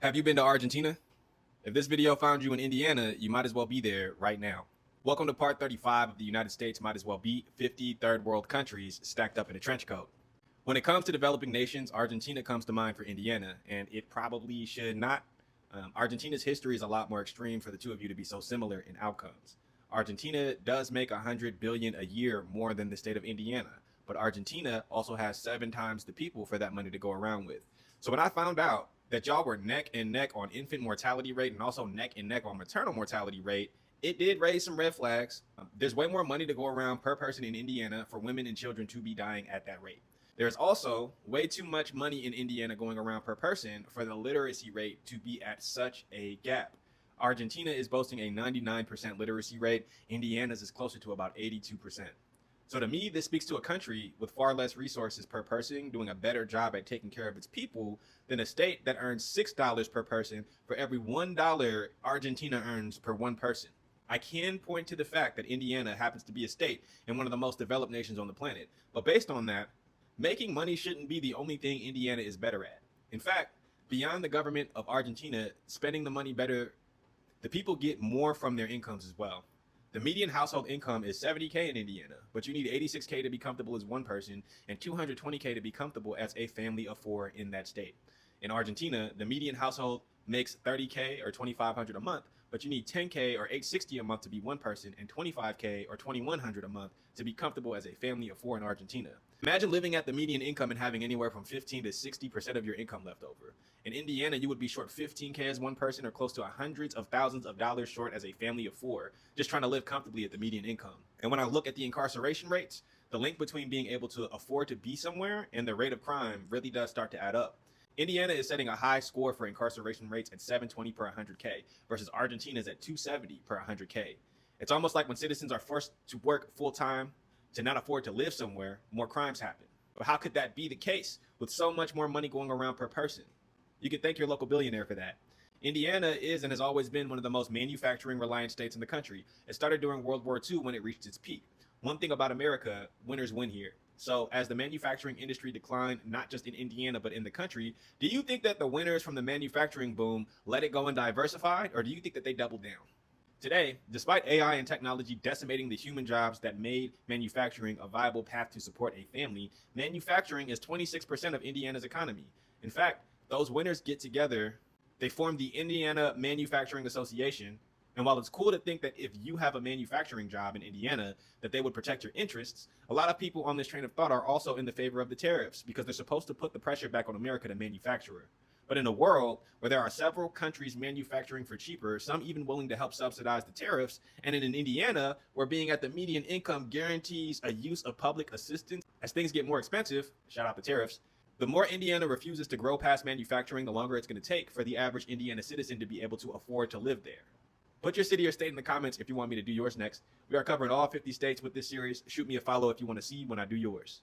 Have you been to Argentina? If this video found you in Indiana, you might as well be there right now. Welcome to part 35 of the United States might as well be 50 third world countries stacked up in a trench coat. When it comes to developing nations, Argentina comes to mind for Indiana, and it probably should not. Argentina's history is a lot more extreme for the two of you to be so similar in outcomes. Argentina does make 100 billion a year more than the state of Indiana, but Argentina also has 7 times the people for that money to go around with. So when I found out that y'all were neck and neck on infant mortality rate and also neck and neck on maternal mortality rate, it did raise some red flags. There's way more money to go around per person in Indiana for women and children to be dying at that rate. There's also way too much money in Indiana going around per person for the literacy rate to be at such a gap. Argentina is boasting a 99% literacy rate. Indiana's is closer to about 82%. So to me, this speaks to a country with far less resources per person doing a better job at taking care of its people than a state that earns $6 per person for every $1 Argentina earns per one person. I can point to the fact that Indiana happens to be a state in one of the most developed nations on the planet. But based on that, making money shouldn't be the only thing Indiana is better at. In fact, beyond the government of Argentina spending the money better, the people get more from their incomes as well. The median household income is $70K in Indiana, but you need $86K to be comfortable as one person and $220K to be comfortable as a family of 4 in that state. In Argentina, the median household makes $30K or $2,500 a month, but you need $10K or $860 a month to be one person and $25K or $2,100 a month to be comfortable as a family of 4 in Argentina. Imagine living at the median income and having anywhere from 15 to 60% of your income left over. In Indiana, you would be short $15K as one person or close to hundreds of thousands of dollars short as a family of 4, just trying to live comfortably at the median income. And when I look at the incarceration rates, the link between being able to afford to be somewhere and the rate of crime really does start to add up. Indiana is setting a high score for incarceration rates at 720 per 100K versus Argentina's at 270 per 100K. It's almost like when citizens are forced to work full-time to not afford to live somewhere, more crimes happen. But how could that be the case with so much more money going around per person? You can thank your local billionaire for that. Indiana is and has always been one of the most manufacturing reliant states in the country. It started during World War II when it reached its peak. One thing about America, winners win here. So as the manufacturing industry declined, not just in Indiana, but in the country, do you think that the winners from the manufacturing boom let it go and diversified, or do you think that they doubled down? Today, despite AI and technology decimating the human jobs that made manufacturing a viable path to support a family, manufacturing is 26% of Indiana's economy. In fact, those winners get together, they form the Indiana Manufacturing Association, and while it's cool to think that if you have a manufacturing job in Indiana, that they would protect your interests, a lot of people on this train of thought are also in the favor of the tariffs because they're supposed to put the pressure back on America to manufacture. But in a world where there are several countries manufacturing for cheaper, some even willing to help subsidize the tariffs, and in Indiana, where being at the median income guarantees a use of public assistance, as things get more expensive, shout out the tariffs, the more Indiana refuses to grow past manufacturing, the longer it's going to take for the average Indiana citizen to be able to afford to live there. Put your city or state in the comments if you want me to do yours next. We are covering all 50 states with this series. Shoot me a follow if you want to see when I do yours.